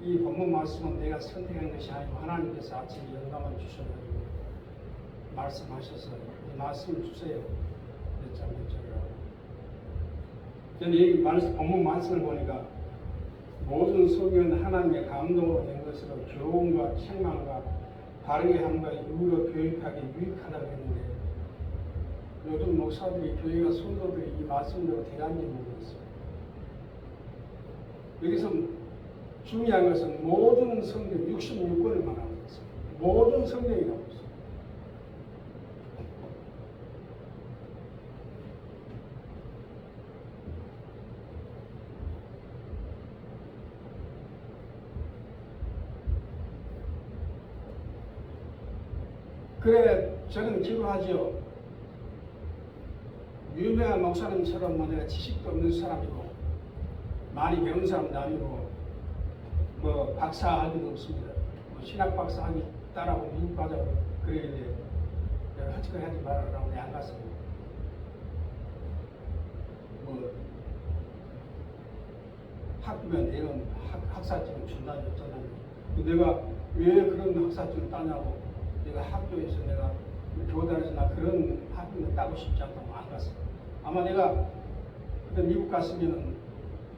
이 본문 말씀은 내가 선택한 것이 아니고 하나님께서 아침에 영감을 주셔가지고 말씀하셔서 이 말씀을 주세요. 몇 절이라고. 저는 이 본문 말씀을 보니까 모든 성경은 하나님의 감동으로 된 것으로 교훈과 책망과 바르게 함과 이유로 교육하기 유익하다고 했는데 요즘 목사들이 교회가 성도들이 이 말씀대로 대단히 모르겠어요. 여기서 중요한 것은 모든 성경 66권을 말하고 있어요. 모든 성경이라고 있어요. 그래 저는 기도하지요. 유명한 목사님처럼 뭐 내가 지식도 없는 사람이고 많이 배운 사람도 아니고 뭐 박사 학위도 없습니다. 뭐 신학 박사 학위 따라고 미국 가자고 그러길래 내가 헛짓거리 하지 말아라고 내가 안 갔습니다. 뭐 학교면 이런 학사증을 준다니 어쩌다니. 내가 왜 그런 학사증을 따냐고 내가 학교에서 내가 교단에서 나 그런 학위를 따고 싶지 않다고 안 갔어. 아마 내가 그때 미국 갔으면은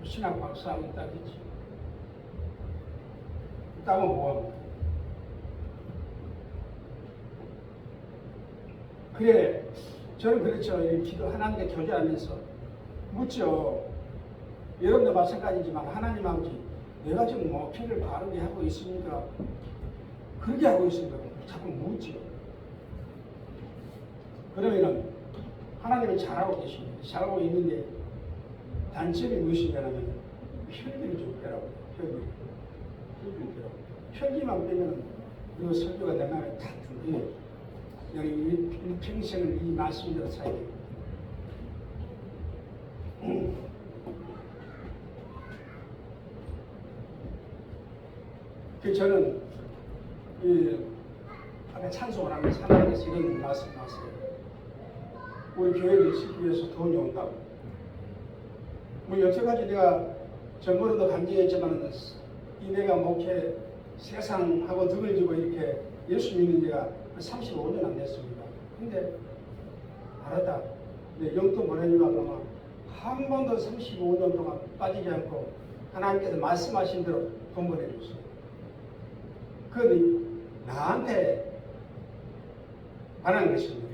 신학 박사 학위 따겠지. 따면 뭐하고. 그래, 저는 그렇죠. 기도 하나님께 교제하면서 묻죠. 여러분도 마찬가지지만 하나님 아버지, 내가 지금 뭐 피를 바르게 하고 있습니까? 그렇게 하고 있습니까? 자꾸 묻죠. 그러면은 하나님은 잘하고 계십니다. 잘하고 있는데 단점이 무엇이냐면 편리를 좀 빼라고. 편리를 빼라고. 편리만 빼면 이 설교가 내 마음에 다 들어요. 여기 일평생을 이 말씀대로 살게 됩니다. 저는 이 앞에 찬송을 하면서 하나님께서 이런 말씀하세요. 우리 교회를 짓기 위해서 돈이 온다고. 뭐 여태까지 내가 정보로도 간증했지만 이 내가 목회 세상하고 등을 지고 이렇게 예수 믿는 지가 35년 안 됐습니다. 근데 알았다. 영도 보내주려고 한 번도 35년 동안 빠지지 않고 하나님께서 말씀하신 대로 돈 보내줬어요. 그건 나한테 관한 것입니다.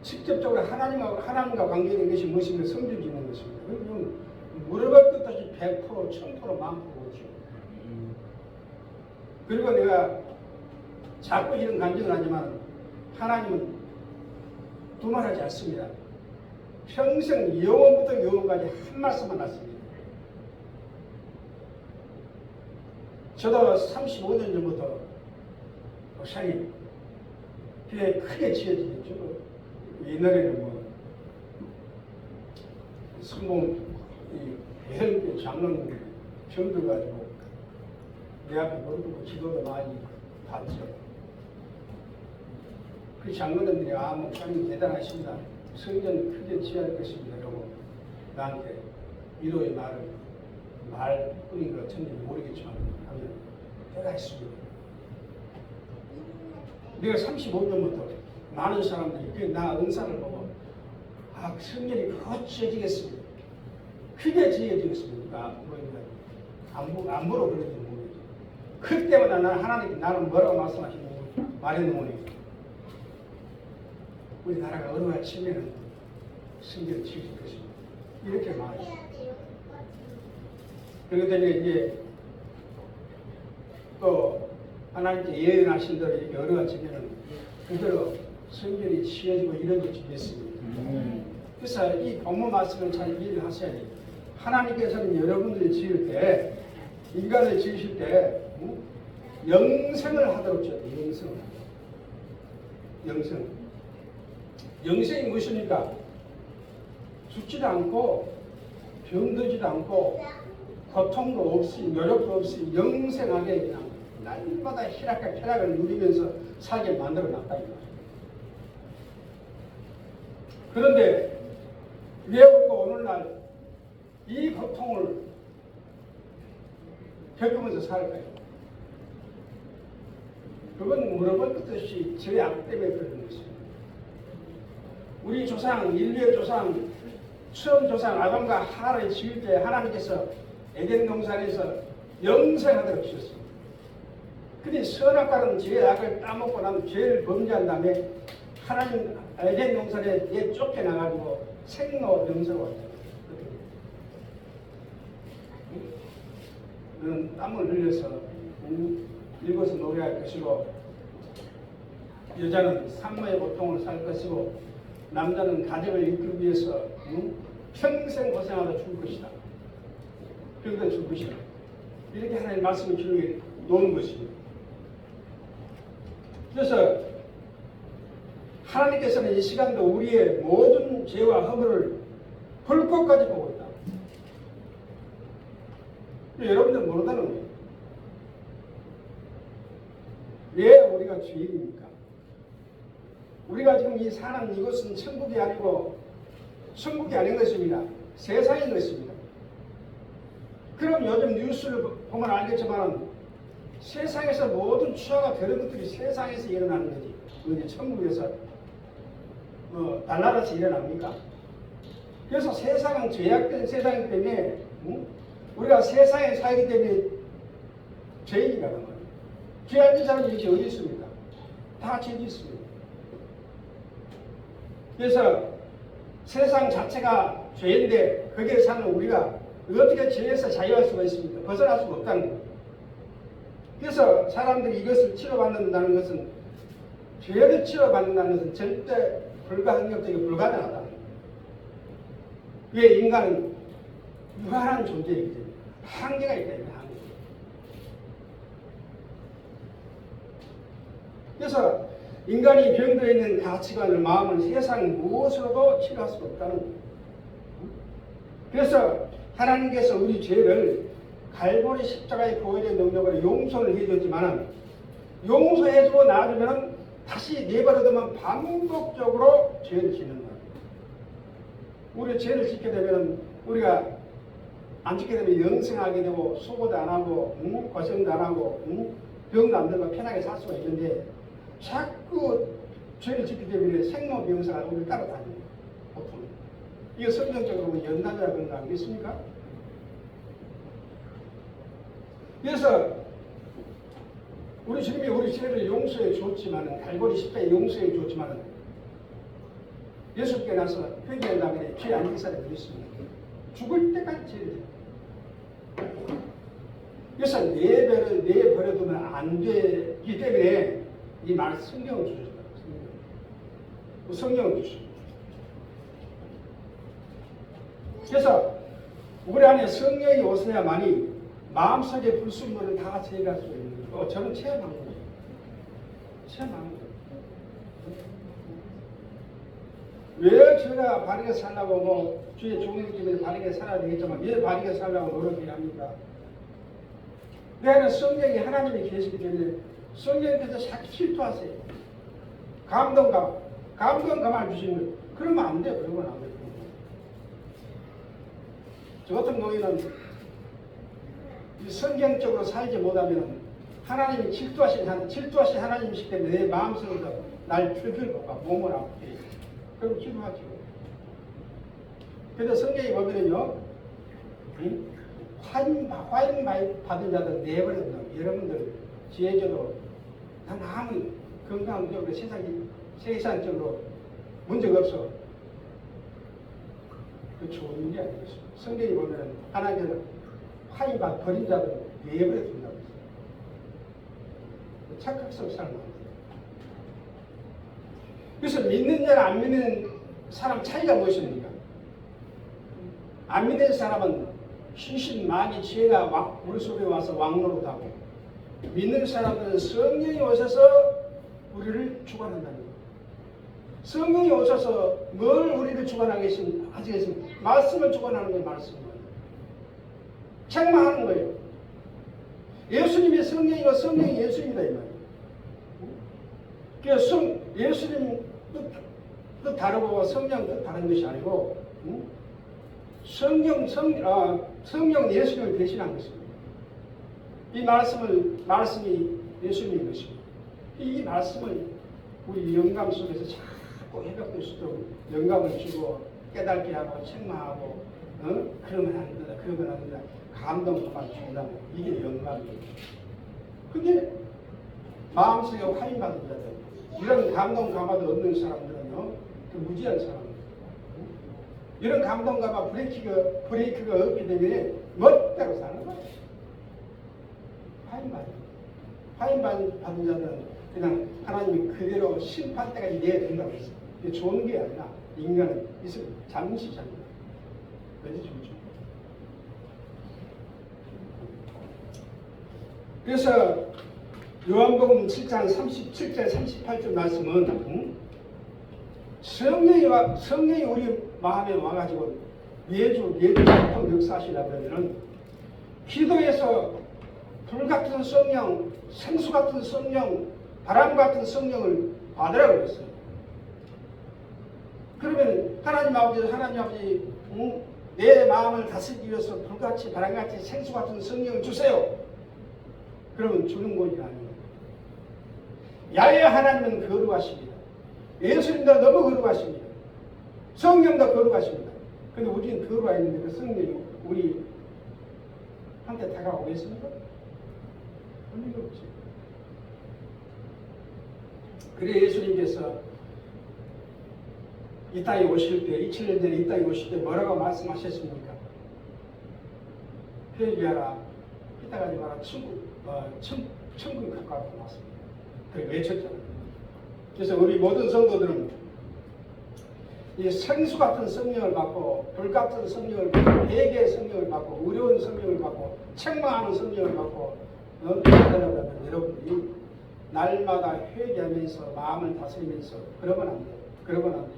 직접적으로 하나님과 관계된 것이 무엇이며 성질 짓는 것입니다. 그럼 물어볼 것 없이 100%, 1000%, 1000%죠. 그리고 내가 자꾸 이런 간증을 하지만 하나님은 두말하지 않습니다. 평생 영원부터 영원까지 한 말씀만 하십니다. 저도 35년 전부터 목사님 교회 크게 지어지겠죠. 옛날에는 뭐 성공 대형 장로님들이 병들 가지고 내 앞에 모르고 기도도 많이 받죠. 그 장로님들이 목사님 대단하십니다. 성전 크게 지어야 할 것입니다. 라고 나한테 위로의 말뿐인 것 같은지 모르겠지만 하면 대단했습니다. 내가 35년부터 많은 사람들이 나 은사를 보고 성전이 곧 지어지겠습니다. 크게 지어지겠습니다. 안 물어 그러는지 모르겠죠. 그때마다 나는 하나님께 나는 뭐라고 말씀하시는지 말해놓으니 우리나라가 어려워지면은 성전이 지어질 것입니다. 이렇게 말해요. 그러더니 이제 또 하나님께 예언하신 대로 이렇게 어려워지면은 그대로 성전이 지어지고 이루어질 있습니다. 그래서 이 본문 말씀을 잘 이해를 하셔야 돼요. 하나님께서는 여러분들이 지을 때, 인간을 지으실 때 영생을 하도록 지었어요. 영생이 무엇입니까? 죽지도 않고 병들지도 않고 고통도 없이 노력도 없이 영생하게 그냥 날마다 희락을 누리면서 살게 만들어 놨다. 그런데 왜 우리가 오늘날 이 고통을 겪으면서 살까요? 그건 물어볼 것 없이 저의 악 때문에 그러는 것입니다. 우리 조상, 인류의 조상, 처음 조상 아담과 하와를 지을 때 하나님께서 에덴 동산에서 영생하도록 주셨습니다. 근데 선악과는 죄의 악을 따먹고 나면 죄를 범죄한 다음에 하나님 에덴 동산에 쫓겨나가지고 생로 영생으로 왔다. 너는 땀을 흘려서 읽어서 노래할 것이고, 여자는 산모의 고통을 살 것이고, 남자는 가정을 이끌기 위해서 평생 고생하다 죽을 것이다. 그러다 죽을 것이다. 이렇게 하나님 말씀을 기록해 놓은 것입니다. 그래서 하나님께서는 이 시간도 우리의 모든 죄와 허물을 불꽃까지 보고 있다. 여러분들 모른다는 거예요. 왜 우리가 죄인입니까? 우리가 지금 이 사는 이곳은 천국이 아니고 천국이 아닌 것입니다. 세상인 것입니다. 그럼 요즘 뉴스를 보면 알겠지만 세상에서 모든 추하가 되는 것들이 세상에서 일어나는 거지. 어디 천국에서 달나라에서 일어납니까? 그래서 세상은 죄악된 세상이기 때문에 우리가 세상에 살기 때문에 죄인이라는 거예요. 죄 안 진 사람이 이렇게 어디 있습니까? 다 죄지 있습니다. 그래서 세상 자체가 죄인데 거기에 사는 우리가 어떻게 죄에서 자유할 수가 있습니까? 벗어날 수가 없다는 거예요. 그래서 사람들이 이것을 치료받는다는 것은, 죄를 치료받는다는 것은 절대 불가항력적이고 불가능하다는 거예요. 왜? 인간은 유한한 존재이기 때문에 한계가 있기 때문에. 그래서 인간이 병들어 있는 가치관을, 마음을 세상 무엇으로도 치료할 수가 없다는 거예요. 그래서 하나님께서 우리 죄를 갈보리 십자가의 보혈의 능력으로 용서를 해줬지만, 용서해주고 나아주면 다시 내버려두면 반복적으로 죄를 짓는 거예요. 우리 죄를 짓게 되면 우리가 안 짓게 되면 영생하게 되고, 수고도 안 하고 고생도 안 하고 병도 안 들고 편하게 살 수가 있는데, 자꾸 죄를 짓기 때문에 생로병사가 우리를 따라다녀요. 보통 이거 성경적으로 연단이라 그런 거 아니겠습니까? 그래서 우리 주님이 우리 죄를 용서해 줬지만, 갈보리 십자가에 용서해 줬지만, 예수께 나서 회개한 다음에 죄 안 진 사람이 있습니다. 죽을 때까지 죄를 해요. 그래서 내버려두면 안 되기 때문에 이 말 성경을 주셨다. 성경을 주셨다. 그래서 우리 안에 성령이 오셔야만이 마음속의 불순물을 다 제거할 수 있는 거예요. 저는 체험한 거예요. 체험한 거예요. 왜 제가 바르게 살라고 주의 종일 때문에 바르게 살아야 되겠지만, 왜 바르게 살라고 노력해야 합니까? 내 안에 성령이 하나님이 계시기 때문에 성령께서 자꾸 질투하세요. 감동 가만 주시는 거예요. 그러면 안 돼요. 그러면 안 돼요. 저 같은 노인은 성경적으로 살지 못하면 하나님이 질투하신 하나님이시기 때문에 내 마음속에서 날 들들고 몸을 아프게 해요. 그럼 기도하죠. 그래서 성경에 보면은요, 화인 받은 자들 내버려둬. 여러분들 지혜적으로 난 아무 건강적으로 세상적으로 문제가 없어. 그 좋은 일이 아니겠습니까? 성경에 보면 하나님께서 화인 버린 자들 내버려둔다고 했어요. 착각성 삶을. 그래서 믿는 자랑 안 믿는 사람 차이가 무엇입니까? 안 믿는 사람은 신신 많이 죄가 우리 속에 와서 왕노릇하고, 믿는 사람들은 성령이 오셔서 우리를 주관한다는 거예요. 성령이 오셔서 뭘 우리를 주관하게 하시겠습니까? 말씀을 주관하는 거예요. 말씀을. 책망하는 거예요. 예수님이 성령이고 성령이 예수입니다. 이 말이에요. 그래서 예수님 뜻 다르고 성령 뜻 다른 것이 아니고, 성령 예수님을 대신한 것입니다. 이 말씀이 예수님의 것입니다. 이 말씀을 우리 영감 속에서 자꾸 회복될 수 있도록 영감을 주고 깨닫게 하고 책망하고 그러면 안 된다, 그러면 안 된다, 감동만 준다. 이게 영감이에요. 근데 마음속에 화인 받은 자들, 이런 감동 감화도 없는 사람들은요, 그 무지한 사람들. 이런 감동 감화 브레이크가 없기 때문에 멋대로 사는 거예요. 화인 받은 자들은 그냥 하나님이 그대로 심판 때까지 내어준다고 했어요. 이게 좋은 게 아니라 인간은 있으면 잠시 잡니다. 그래서 좋죠. 그래서 요한복음 7장 37절 38절 말씀은 성령이 우리 마음에 와가지고 매주 보통 역사하시라 그러면은 기도에서 불같은 성령, 생수 같은 성령, 바람 같은 성령을 받으라고 했어요. 그러면 하나님 아버지 내 마음을 다스리기 위해서 불같이 바람같이 생수 같은 성령을 주세요. 그러면 주는 것이 아니에요. 야외 하나님은 거룩하십니다. 예수님도 너무 거룩하십니다. 성령도 거룩하십니다. 근데 우리는 거룩하 있는데 그 성령이 우리한테 다가오겠습니까? 그런 게 없지. 그래 예수님께서 이 땅에 오실 때, 2000년 전에 이 땅에 오실 때 뭐라고 말씀하셨습니까? 회개하라, 피타가지 마라, 천국 가까워 나왔습니다. 그래 외쳤잖아요. 그래서 우리 모든 성도들은 이 생수 같은 성령을 받고, 불 같은 성령을 받고, 회개의 성령을 받고, 의로운 성령을 받고, 책망하는 성령을 받고, 여러분들이 날마다 회개하면서 마음을 다스리면서 그러면 안 돼.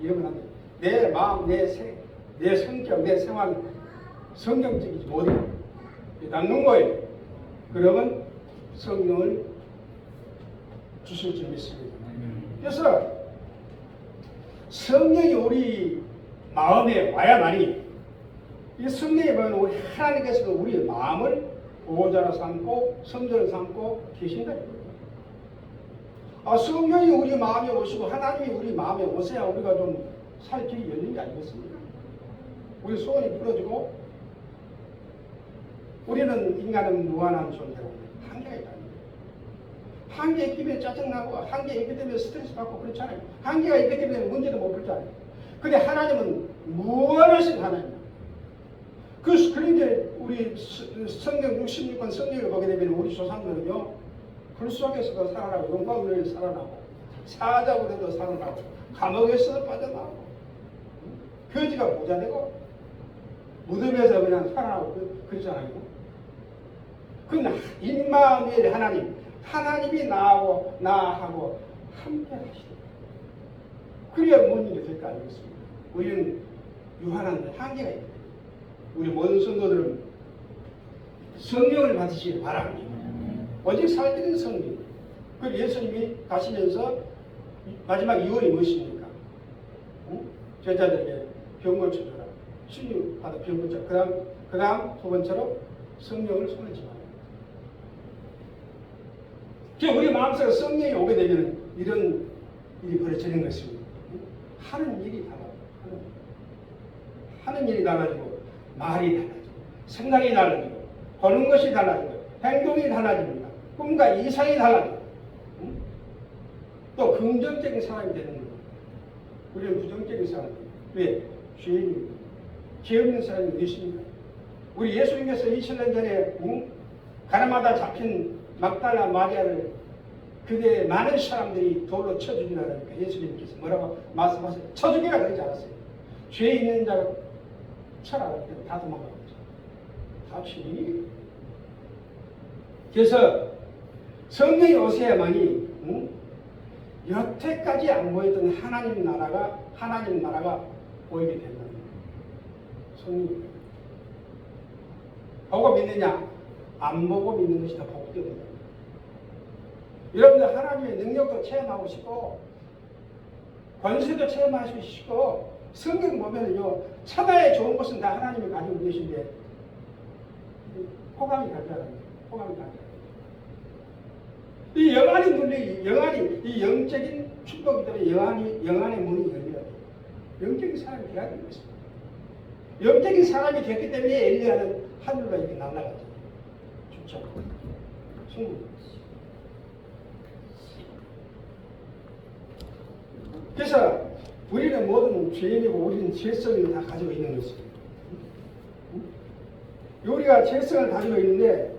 이러면 안 돼. 내 마음, 내 성격, 내 생활 성경적이지 못해. 닦는 거예요. 그러면 성령을 주실 줄 믿습니다. 그래서 성령이 우리 마음에 와야만이 이 성령이 뭐냐면 우리 하나님께서 우리 마음을 보호자로 삼고 성전을 삼고 계신다. 성령이 우리 마음에 오시고 하나님이 우리 마음에 오셔야 우리가 좀 살 길이 열린 게 아니겠습니까? 우리 소원이 풀어지고 우리는 인간은 무한한 존재로 한계가 있다. 한계에 끼면 짜증나고 한계에 있기 때문에 스트레스 받고 그렇잖아요. 한계가 있기 때문에 문제도 못 풀잖아요. 근데 하나님은 무한하신 하나님이에요. 그런데 우리 성경 66권 성경을 보게 되면 우리 조상들은요, 불 속에서도 살아나고 용광로에 살아나고 사자굴에도 살아나고 감옥에서도 빠져나오고 거지가 부자되고 무덤에서 그냥 살아나고 그러잖아요. 그건 임마누엘 하나님이 나하고 함께 하시다. 그래야 뭔 일이 될까 알겠습니다. 우리는 유한한 한계가 있다. 우리 모든 성도들은 성령을 받으시기 바랍니다. 오직 살때는 성령. 그 예수님이 가시면서 마지막 이원이 무엇입니까? 제자들에게 병 고쳐줘라. 신유 받아 병 고쳐. 그 다음 두 번째로 성령을 손을 집어라. 우리 마음속에 성령이 오게 되면 이런 일이 벌어지는 것입니다. 하는 일이 달라져요. 하는 일이 달라지고 말이 달라지고 생각이 달라지고 보는 것이 달라지고 행동이 달라집니다. 꿈과 이상이 달라져요. 또 긍정적인 사람이 되는 거예요. 우리는 부정적인 사람이에요. 왜? 죄인입니다. 죄 없는 사람이 몇입니까? 우리 예수님께서 2000년 전에 가나마다 잡힌 막달라 마리아를 그때 많은 사람들이 돌로 쳐 죽이라 그러니까 예수님께서 뭐라고 말씀하세요? 쳐 죽이라 그러지 않았어요. 죄 있는 자를 쳐라 그랬더니 다 도망가고 다 죄인이에요. 그래서 성령이 오셔야만이 여태까지 안 보였던 하나님 나라가 보이게 된다는 거예요. 성령이 보고 믿느냐? 안 보고 믿는 것이 더 복되다. 여러분들 하나님의 능력도 체험하고 싶고 권세도 체험하시고 싶고 성경 보면은요 천하의 좋은 것은 다 하나님이 가지고 계신데 호감이 가잖아요. 호감이 가잖아요. 이 영안이 눌리, 영안이, 이 영적인 축복이 때문에 영안의 문이 열려야 돼요. 영적인 사람이 돼야 되는 것입니다. 영적인 사람이 됐기 때문에 엘리야는 하늘로 이렇게 날아가죠. 좋죠. 충분히. 그래서 우리는 모든 죄인이고 우리는 죄성을 다 가지고 있는 것입니다. 우리가 죄성을 가지고 있는데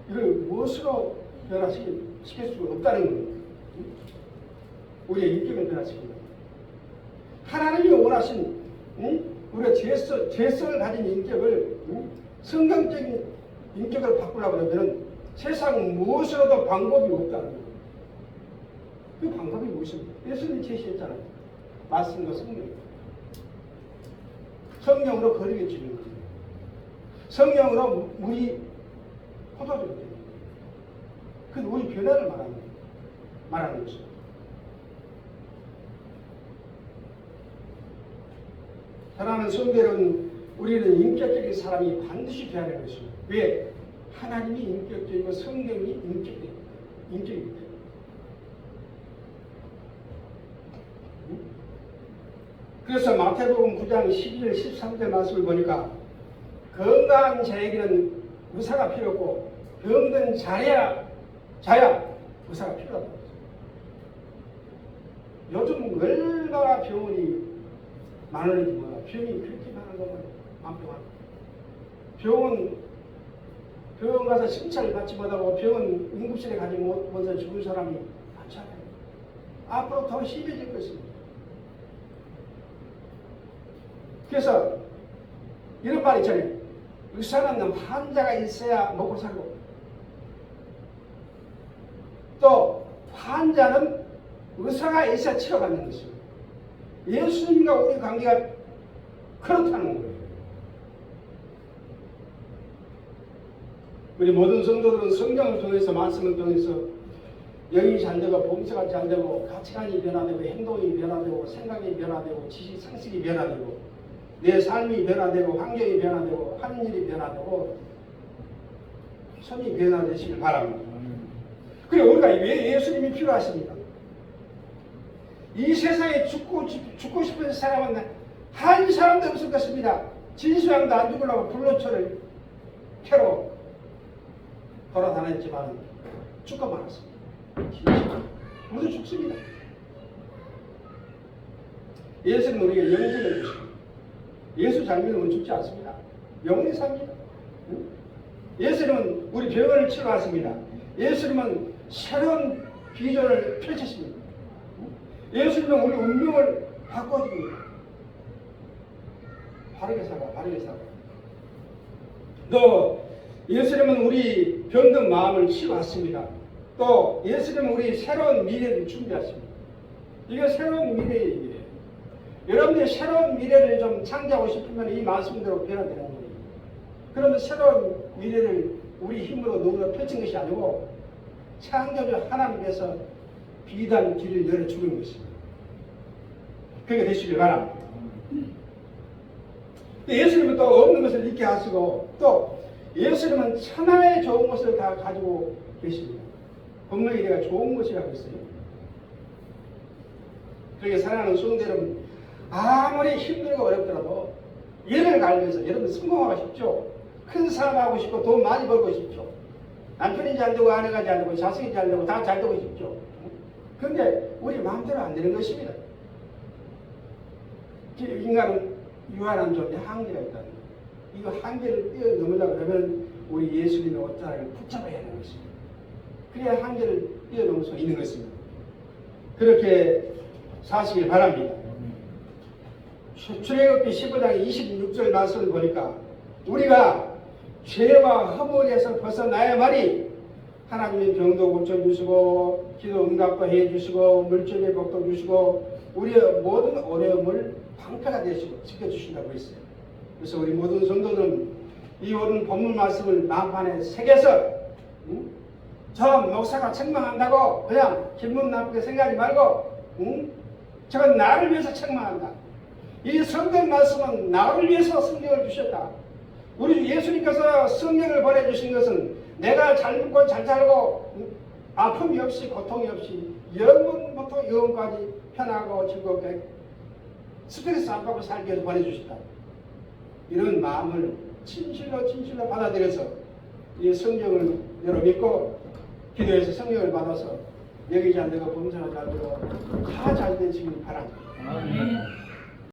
이걸 무엇으로 변화시킬 수가 없다는 거예요. 우리의 인격을 변화시킵니다. 하나님이 원하신 우리가 죄성을 가진 인격을 성경적인 인격을 바꾸려고 하면 세상 무엇으로도 방법이 없다는 거예요. 그 방법이 무엇입니까? 예수님이 제시했잖아요. 말씀과 성령. 성령으로 거리게 주는 거예요. 성령으로 물이 포도주가 됩니다. 그건 우리 변화를 말하는 것입니다. 사랑하는 성도여러분, 우리는 인격적인 사람이 반드시 되어야 하는 것입니다. 왜? 하나님이 인격적이고 성령이 인격이기 때문에. 그래서 마태복음 9장 12절 13절 말씀을 보니까 건강한 자에게는 의사가 필요 없고 병든 자야 의사가 필요하다고 했어요. 요즘 얼마나 병원이 많은지 몰라. 병이 그렇게 많은 거면 병원 가서 심사를 받지 못하고 병원 응급실에 가지 못해서 죽은 사람이 많잖아요. 앞으로 더 심해질 것입니다. 그래서 이런 말이 있잖아요. 의사는 환자가 있어야 먹고 살고, 또 환자는 의사가 있어야 치료받는 것입니다. 예수님과 우리 관계가 그렇다는 거예요. 우리 모든 성도들은 성경을 통해서, 말씀을 통해서 영이 잘 되고 봉사가 잘 되고 가치관이 변화되고 행동이 변화되고 생각이 변화되고 지식 상식이 변화되고 내 삶이 변화되고 환경이 변화되고 하는 일이 변화되고 손이 변화되시길 바랍니다. 그리고 우리가 왜 예수님이 필요하십니까? 이 세상에 죽고 싶은 사람은 한 사람도 없을 것입니다. 진수양도 안 죽으려고 불로초를 캐로 돌아다녔지만 죽고 말았습니다. 모두 죽습니다. 예수는 우리에게 영생을 주십니다. 예수 잘 믿으면 죽지 않습니다. 영원히 삽니다. 예수님은 우리 병을 치료하십니다. 예수님은 새로운 비전을 펼치십니다. 예수님은 우리 운명을 바꿔줍니다. 바르게 살아. 또 예수님은 우리 병든 마음을 치유하십니다. 또 예수님은 우리 새로운 미래를 준비하십니다. 이게 새로운 미래예요. 여러분들이 새로운 미래를 좀 창조하고 싶으면 이 말씀대로 변화되는 거예요. 그러면 새로운 미래를 우리 힘으로 누구나 펼친 것이 아니고 창조주 하나님께서 비단 길을 열어주는 것입니다. 그게 되시길 바랍니다. 예수님은 또 없는 것을 있게 하시고 또 예수님은 천하의 좋은 것을 다 가지고 계십니다. 분명히 내가 좋은 것이라고 했어요. 그러게 사랑하는 성도 여러분, 아무리 힘들고 어렵더라도 예를 갈면서 여러분 성공하고 싶죠? 큰 사업하고 싶고 돈 많이 벌고 싶죠? 남편이 잘 되고 아내가 잘 되고 자식이 잘 되고 다 잘 되고 싶죠? 그런데 우리 마음대로 안 되는 것입니다. 인간은 유한한 존재, 한계가 있다는 거예요. 이거 한계를 뛰어넘으려고 하면 우리 예수님의 옷자락을 붙잡아야 하는 것입니다. 그래야 한계를 뛰어넘을 수 있는 것입니다. 그렇게 사시길 바랍니다. 출애굽기 15장 26절 말씀을 보니까 우리가 죄와 허물에서 벗어나야만이 하나님이 병도 고쳐주시고 기도 응답도 해주시고 물질의 복도 주시고 우리의 모든 어려움을 방패가 되시고 지켜주신다고 했어요. 그래서 우리 모든 성도들은 이 오늘 본문 말씀을 마음판에 새겨서 저 목사가 책망한다고 그냥 기분 나쁘게 생각하지 말고 저건 나를 위해서 책망한다. 이 성경 말씀은 나를 위해서 성경을 주셨다. 우리 예수님께서 성령을 보내주신 것은 내가 잘 먹고 잘 살고 아픔이 없이 고통이 없이 영원부터 영원까지 편하고 즐겁게 스트레스 안 받고 살게 해서 보내주셨다. 이런 마음을 진실로 받아들여서 이 성경을 여러 믿고 기도해서 성령을 받아서 여기지 않는 거 범사가 잘 되고 다 잘 되시길 바랍니다.